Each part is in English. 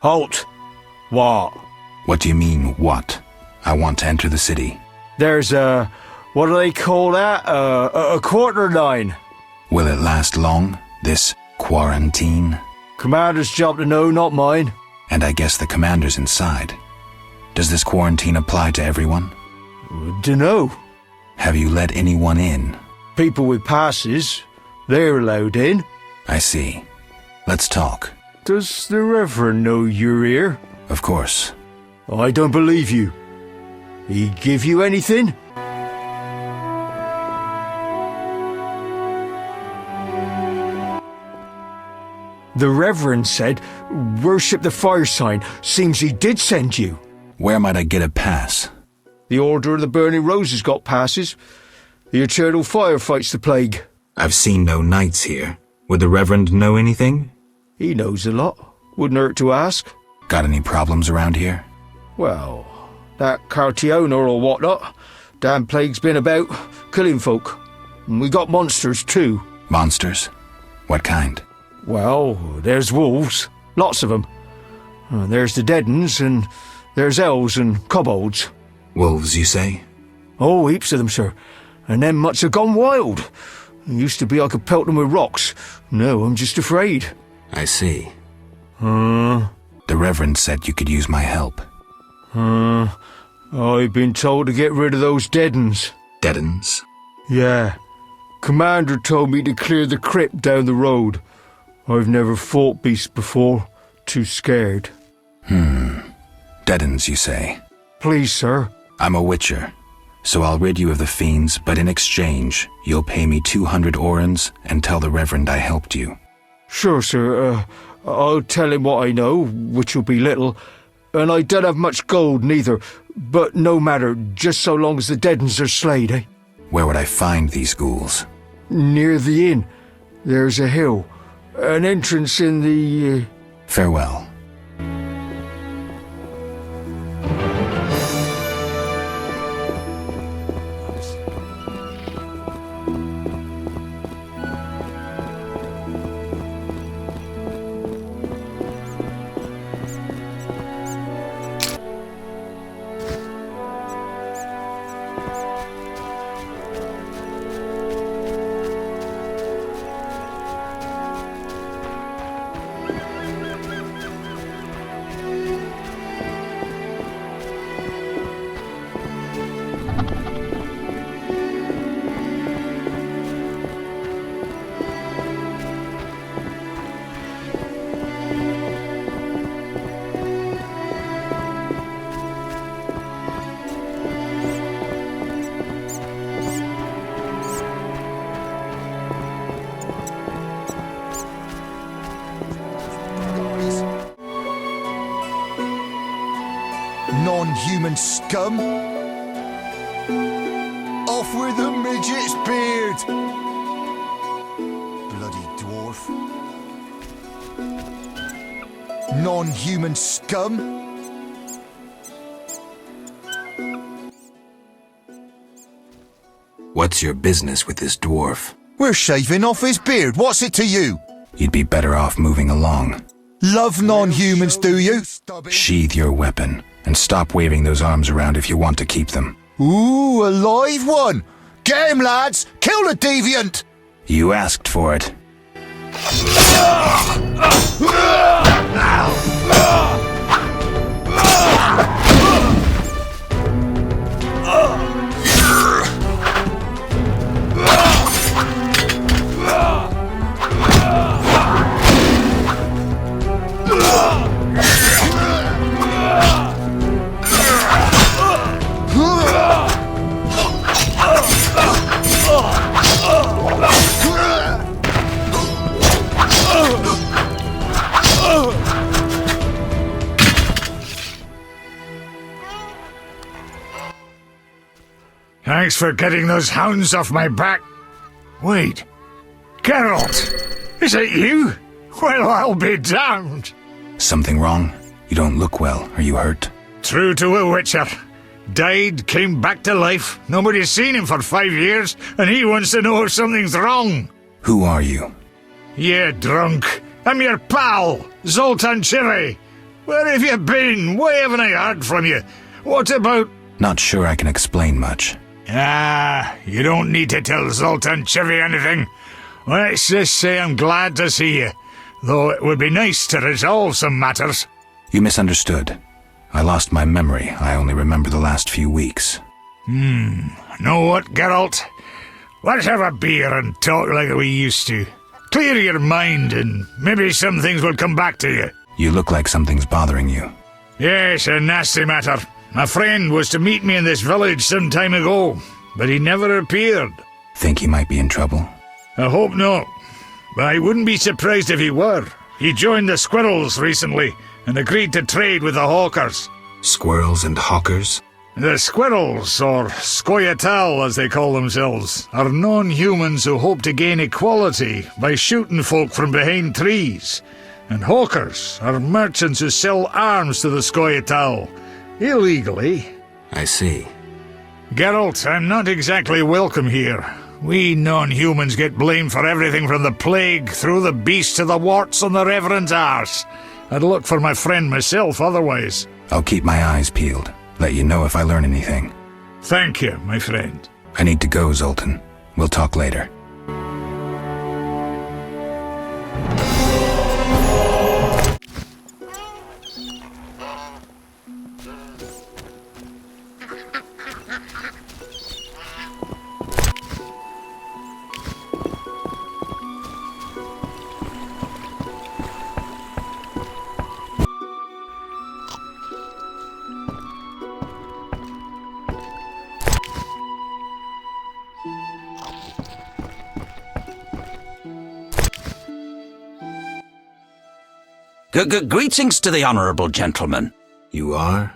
Halt! What? What do you mean, what? I want to enter the city. There's what do they call that? A quarter line. Will it last long, this quarantine? Commander's job to know, not mine. And I guess the commander's inside. Does this quarantine apply to everyone? Dunno. Have you let anyone in? People with passes, they're allowed in. I see. Let's talk. Does the Reverend know you're here? Of course. I don't believe you. He give you anything? The Reverend said, worship the fire sign. Seems he did send you. Where might I get a pass? The Order of the Burning Roses got passes. The Eternal Fire fights the plague. I've seen no knights here. Would the Reverend know anything? He knows a lot. Wouldn't hurt to ask. Got any problems around here? Well, that Cartiona or whatnot. Damn plague's been about, killing folk. And we got monsters too. Monsters? What kind? Well, there's wolves. Lots of them. There's the dead uns, and there's elves and kobolds. Wolves, you say? Oh, heaps of them, sir. And them much have gone wild. It used to be I could pelt them with rocks. No, I'm just afraid. I see. The Reverend said you could use my help. I've been told to get rid of those dead uns. Dead uns? Yeah. Commander told me to clear the crypt down the road. I've never fought beasts before. Too scared. Dead uns, you say? Please, sir. I'm a Witcher, so I'll rid you of the fiends, but in exchange, you'll pay me 200 orens and tell the Reverend I helped you. Sure, sir. I'll tell him what I know, which will be little, and I don't have much gold neither, but no matter, just so long as the dead uns are slayed, eh? Where would I find these ghouls? Near the inn. There's a hill. An entrance in the... Farewell. Non-human scum! Off with the midget's beard! Bloody dwarf. Non-human scum! What's your business with this dwarf? We're shaving off his beard. What's it to you? You'd be better off moving along. Love non-humans, do you? Sheathe your weapon, and stop waving those arms around if you want to keep them. Ooh, a live one! Get him, lads! Kill the deviant! You asked for it. Thanks for getting those hounds off my back. Wait, Geralt, is it you? Well, I'll be damned. Something wrong? You don't look well. Are you hurt? True to a Witcher. Died, came back to life. Nobody's seen him for 5 years, and he wants to know if something's wrong. Who are you? Yeah, drunk. I'm your pal, Zoltan Chivy. Where have you been? Why haven't I heard from you? What about... Not sure I can explain much. You don't need to tell Zoltan Chivy anything. Let's just say I'm glad to see you, though it would be nice to resolve some matters. You misunderstood. I lost my memory. I only remember the last few weeks. Know what, Geralt? Let's have a beer and talk like we used to. Clear your mind and maybe some things will come back to you. You look like something's bothering you. Yes, a nasty matter. My friend was to meet me in this village some time ago, but he never appeared. Think he might be in trouble? I hope not, but I wouldn't be surprised if he were. He joined the Squirrels recently and agreed to trade with the Hawkers. Squirrels and hawkers? The Squirrels, or Scoia'tael as they call themselves, are non-humans who hope to gain equality by shooting folk from behind trees. And Hawkers are merchants who sell arms to the Scoia'tael, illegally. I see. Geralt, I'm not exactly welcome here. We non-humans get blamed for everything from the plague through the beast to the warts on the Reverend's arse. I'd look for my friend myself otherwise. I'll keep my eyes peeled. Let you know if I learn anything. Thank you, my friend. I need to go, Zoltan. We'll talk later. Greetings to the honourable gentleman. You are?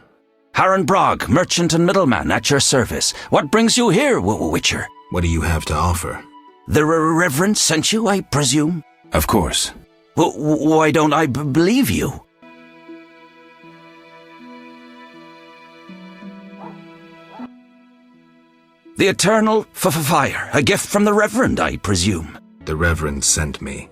Haren, merchant and middleman, at your service. What brings you here, Witcher? What do you have to offer? The Reverend sent you, I presume? Of course. Why don't I believe you? The eternal fire, a gift from the Reverend, I presume. The Reverend sent me.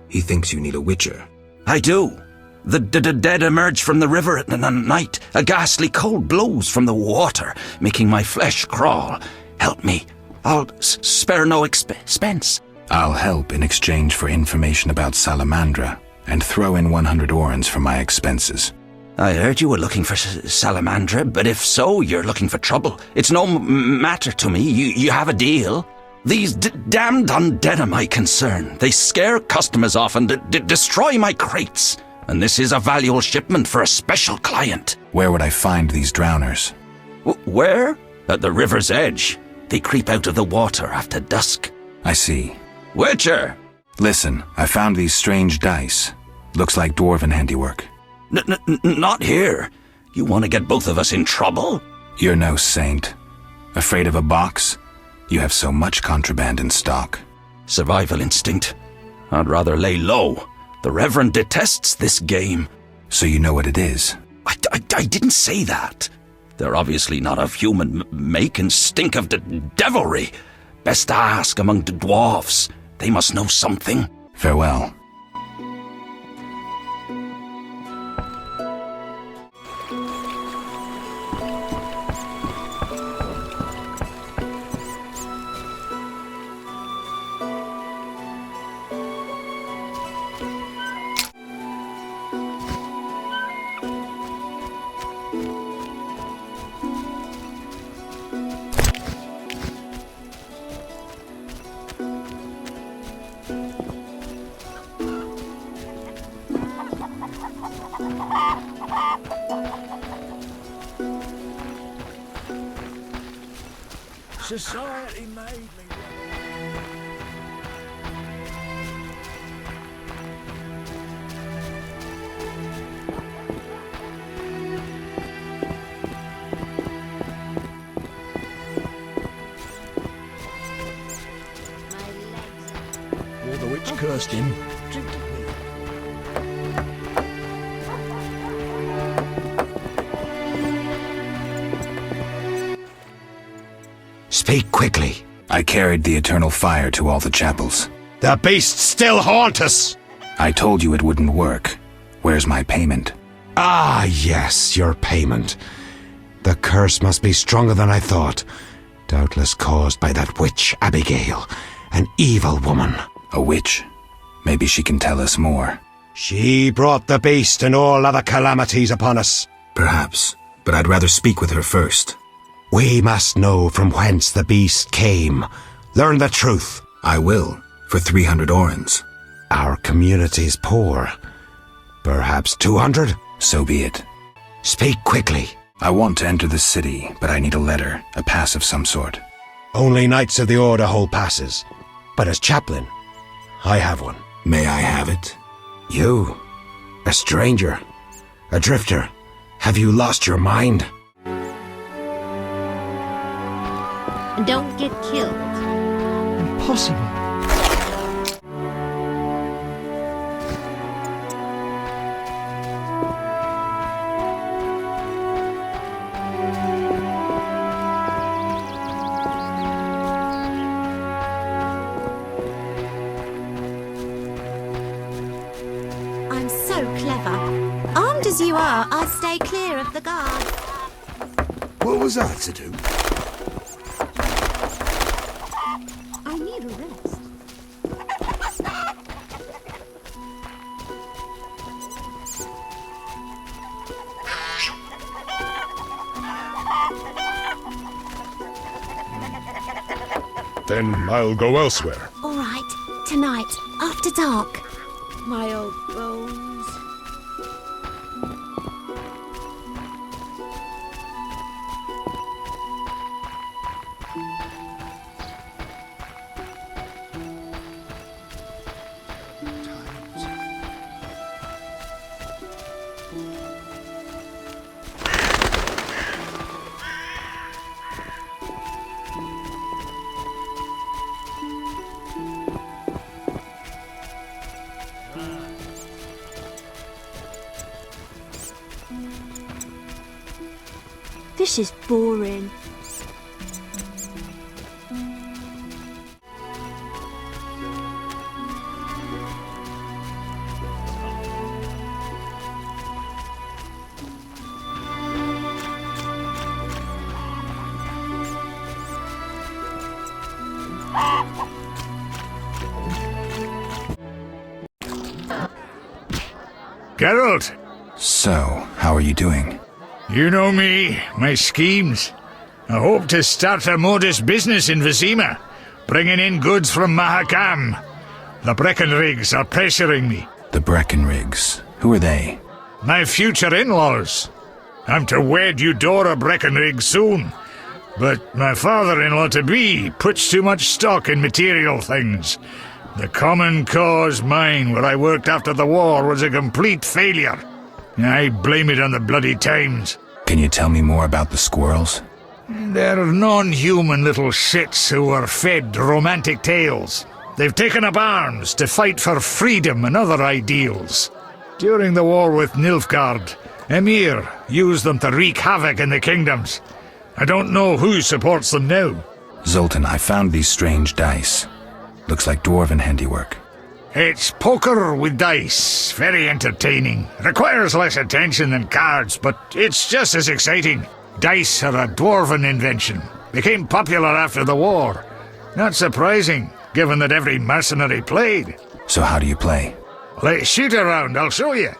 He thinks you need a Witcher. I do. The dead emerge from the river at night. A ghastly cold blows from the water, making my flesh crawl. Help me. I'll spare no expense. I'll help in exchange for information about Salamandra, and throw in 100 orens for my expenses. I heard you were looking for Salamandra, but if so, you're looking for trouble. It's no matter to me. You have a deal. These damned undead are my concern. They scare customers off and destroy my crates. And this is a valuable shipment for a special client. Where would I find these drowners? Where? At the river's edge. They creep out of the water after dusk. I see. Witcher! Listen, I found these strange dice. Looks like dwarven handiwork. Not here. You want to get both of us in trouble? You're no saint. Afraid of a box? You have so much contraband in stock. Survival instinct. I'd rather lay low. The Reverend detests this game. So you know what it is? I didn't say that. They're obviously not of human make and stink of devilry. Best ask among the dwarves. They must know something. Farewell. Society made me. Or the witch cursed him. Speak quickly. I carried the eternal fire to all the chapels. The beasts still haunt us. I told you it wouldn't work. Where's my payment? Ah, yes, your payment. The curse must be stronger than I thought. Doubtless caused by that witch, Abigail. An evil woman. A witch? Maybe she can tell us more. She brought the beast and all other calamities upon us. Perhaps, but I'd rather speak with her first. We must know from whence the beast came. Learn the truth. I will, for 300 orens. Our community's poor. Perhaps 200? So be it. Speak quickly. I want to enter the city, but I need a letter, a pass of some sort. Only Knights of the Order hold passes. But as chaplain, I have one. May I have it? You, a stranger, a drifter, have you lost your mind? And don't get killed. Impossible. I'm so clever. Armed as you are, I'll stay clear of the guard. What was that to do? I need a rest. Then I'll go elsewhere. All right, tonight, after dark. My old bones. This is boring. Geralt, So, how are you doing? you know me, my schemes. I hope to start a modest business in Vizima, bringing in goods from Mahakam. The Breckenrigs are pressuring me. The Breckenrigs. Who are they? My future in-laws. I'm to wed Eudora Breckenrig soon, but my father-in-law-to-be puts too much stock in material things. The Common Cause mine, where I worked after the war, was a complete failure. I blame it on the bloody times. Can you tell me more about the squirrels? They're non-human little shits who are fed romantic tales. They've taken up arms to fight for freedom and other ideals. During the war with Nilfgaard, Emir used them to wreak havoc in the kingdoms. I don't know who supports them now. Zoltan, I found these strange dice. Looks like dwarven handiwork. It's poker with dice. Very entertaining. Requires less attention than cards, but it's just as exciting. Dice are a dwarven invention. Became popular after the war. Not surprising, given that every mercenary played. So how do you play? Let's shoot around, I'll show you.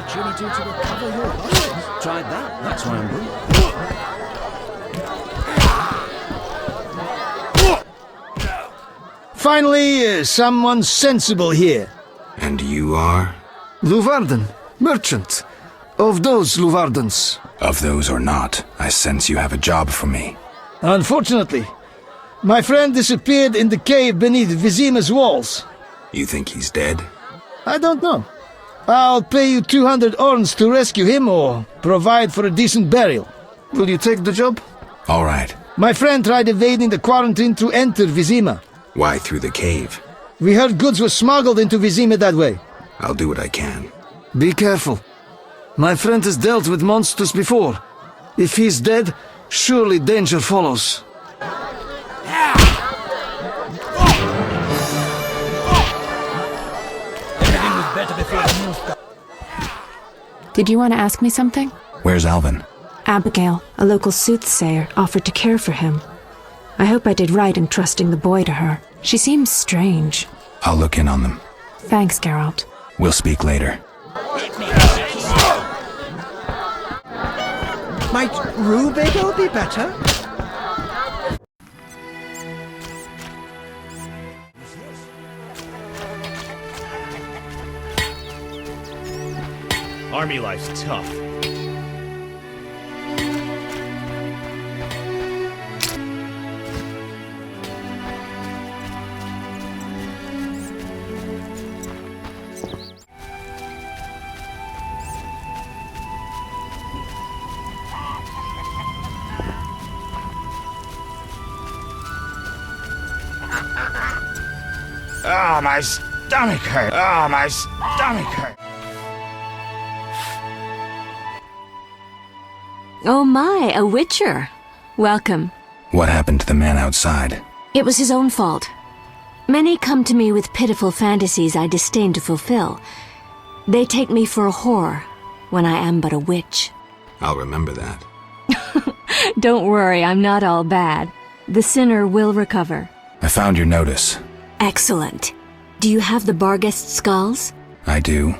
opportunity to recover your life. Tried that. That's why I'm broke. Finally, someone sensible here. And you are? Luvarden, merchant. Of those Luvardens. Of those or not, I sense you have a job for me. Unfortunately, my friend disappeared in the cave beneath Vizima's walls. You think he's dead? I don't know. I'll pay you 200 orns to rescue him or provide for a decent burial. Will you take the job? All right. My friend tried evading the quarantine to enter Vizima. Why through the cave? We heard goods were smuggled into Vizima that way. I'll do what I can. Be careful. My friend has dealt with monsters before. If he's dead, surely danger follows. Did you want to ask me something? Where's Alvin? Abigail, a local soothsayer, offered to care for him. I hope I did right in trusting the boy to her. She seems strange. I'll look in on them. Thanks, Geralt. We'll speak later. Might Rubigo be better? Army life's tough. Ah, my stomach hurt. Ah, my stomach hurt. Oh my, a Witcher. Welcome. What happened to the man outside? It was his own fault. Many come to me with pitiful fantasies I disdain to fulfill. They take me for a whore, when I am but a witch. I'll remember that. Don't worry, I'm not all bad. The sinner will recover. I found your notice. Excellent. Do you have the Barghest skulls? I do.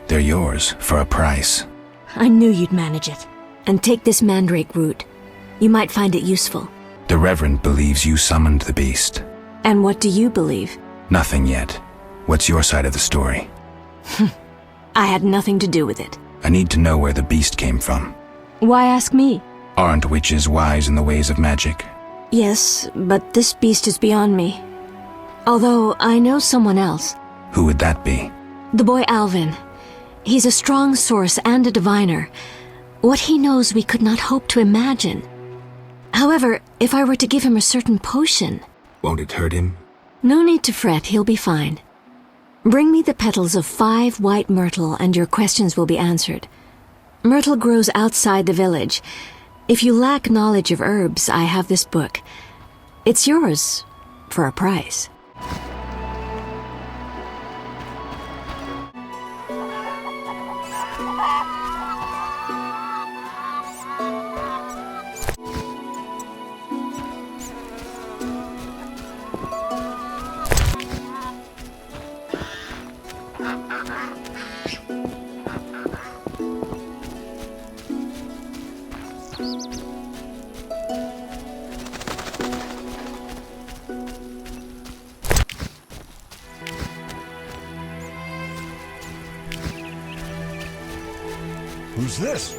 They're yours, for a price. I knew you'd manage it. And take this mandrake root. You might find it useful. The Reverend believes you summoned the beast. And what do you believe? Nothing yet. What's your side of the story? I had nothing to do with it. I need to know where the beast came from. Why ask me? Aren't witches wise in the ways of magic? Yes, but this beast is beyond me. Although I know someone else. Who would that be? The boy Alvin. He's a strong source and a diviner. What he knows we could not hope to imagine. However, if I were to give him a certain potion... Won't it hurt him? No need to fret, he'll be fine. Bring me the petals of 5 white myrtle and your questions will be answered. Myrtle grows outside the village. If you lack knowledge of herbs, I have this book. It's yours, for a price. Who's this?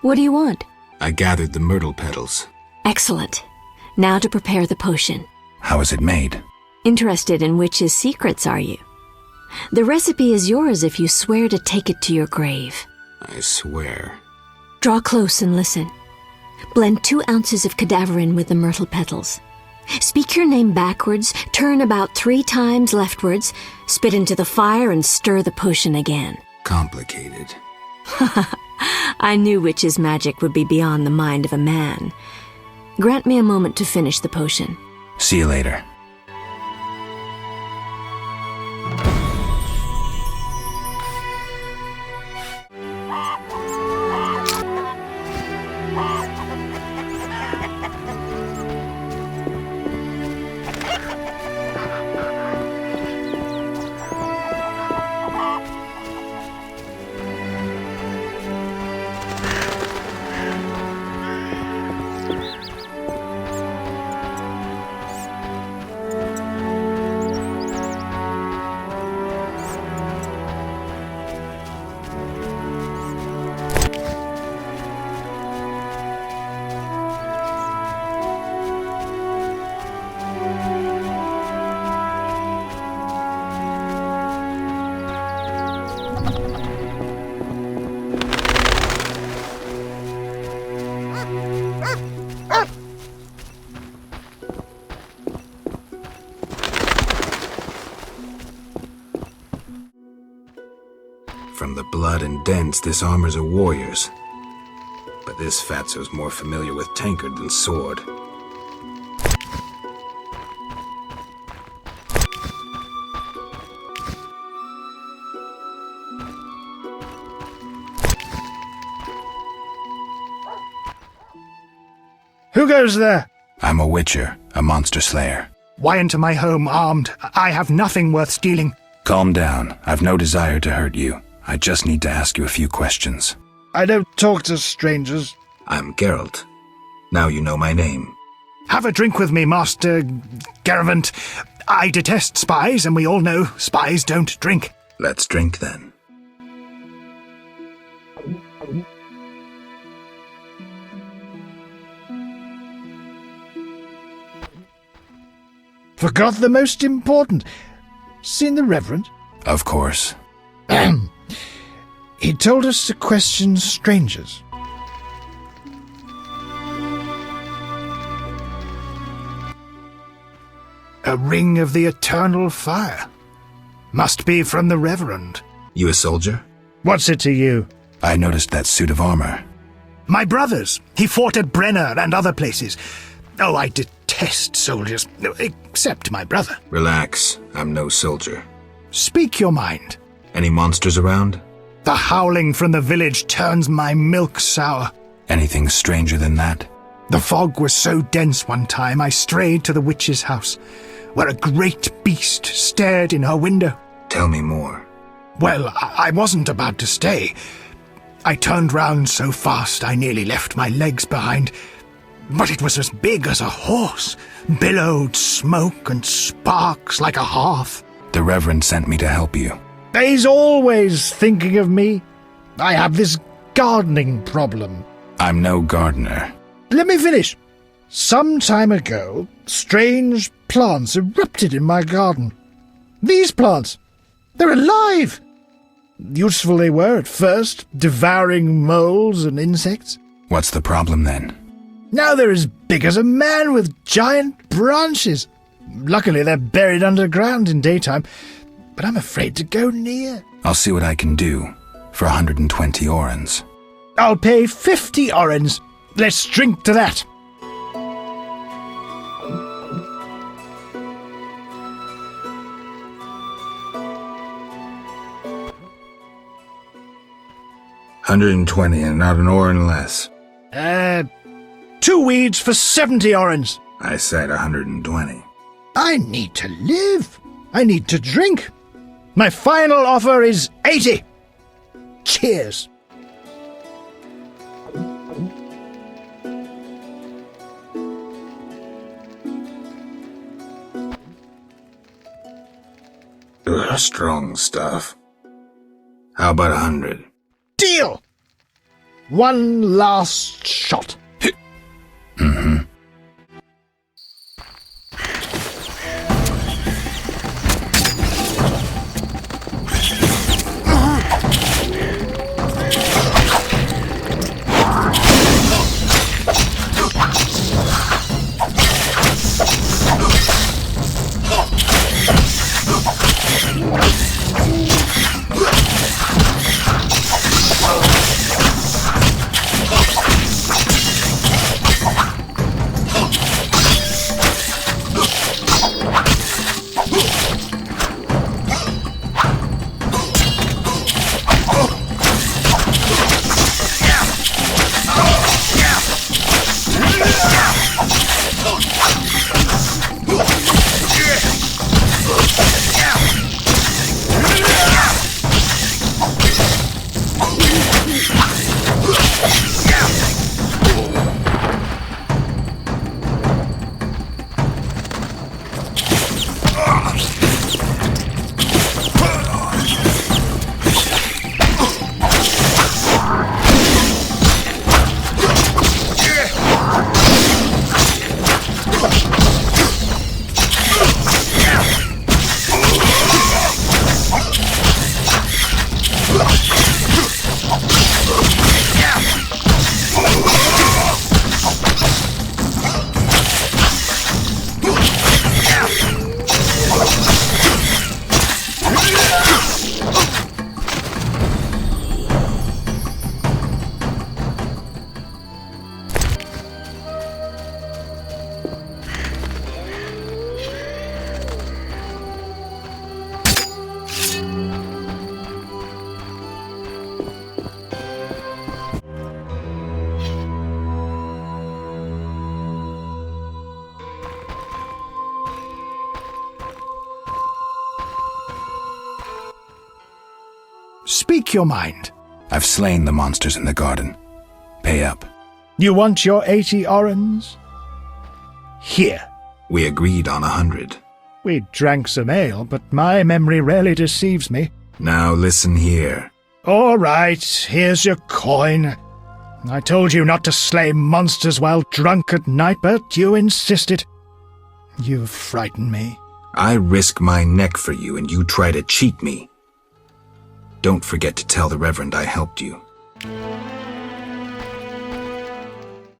What do you want? I gathered the myrtle petals. Excellent. Now to prepare the potion. How is it made? Interested in witches' secrets, are you? The recipe is yours if you swear to take it to your grave. I swear. Draw close and listen. Blend 2 ounces of cadaverin with the myrtle petals. Speak your name backwards, turn about 3 times leftwards, spit into the fire and stir the potion again. Complicated. I knew witch's magic would be beyond the mind of a man. Grant me a moment to finish the potion. See you later. From the blood and dents, this armor's a warrior's. But this fatso's more familiar with tankard than sword. Who goes there? I'm a witcher, a monster slayer. Why enter my home armed? I have nothing worth stealing. Calm down. I've no desire to hurt you. I just need to ask you a few questions. I don't talk to strangers. I'm Geralt. Now you know my name. Have a drink with me, Master Reverend. I detest spies, and we all know spies don't drink. Let's drink then. Forgot the most important. Seen the Reverend? Of course. He told us to question strangers. A ring of the eternal fire. Must be from the Reverend. You a soldier? What's it to you? I noticed that suit of armor. My brother's. He fought at Brenner and other places. Oh, I detest soldiers, except my brother. Relax. I'm no soldier. Speak your mind. Any monsters around? The howling from the village turns my milk sour. Anything stranger than that? The fog was so dense one time I strayed to the witch's house, where a great beast stared in her window. Tell me more. Well, I wasn't about to stay. I turned round so fast I nearly left my legs behind. But it was as big as a horse, billowed smoke and sparks like a hearth. The Reverend sent me to help you. He's always thinking of me. I have this gardening problem. I'm no gardener. Let me finish. Some time ago, strange plants erupted in my garden. These plants, they're alive. Useful they were at first, devouring moles and insects. What's the problem then? Now they're as big as a man with giant branches. Luckily, they're buried underground in daytime, but I'm afraid to go near. I'll see what I can do for 120 orens. I'll pay 50 orens. Let's drink to that. $120 and not an oren less. 2 weeds for 70 orens. I said 120. I need to live. I need to drink. My final offer is 80. Cheers. Strong stuff. How about 100? Deal! One last shot. Mm-hmm. your mind. I've slain the monsters in the garden. Pay up. You want your 80 orens? Here. We agreed on 100. We drank some ale, but my memory rarely deceives me. Now listen here. All right, here's your coin. I told you not to slay monsters while drunk at night, but you insisted. You frighten me. I risk my neck for you, and you try to cheat me. Don't forget to tell the Reverend I helped you.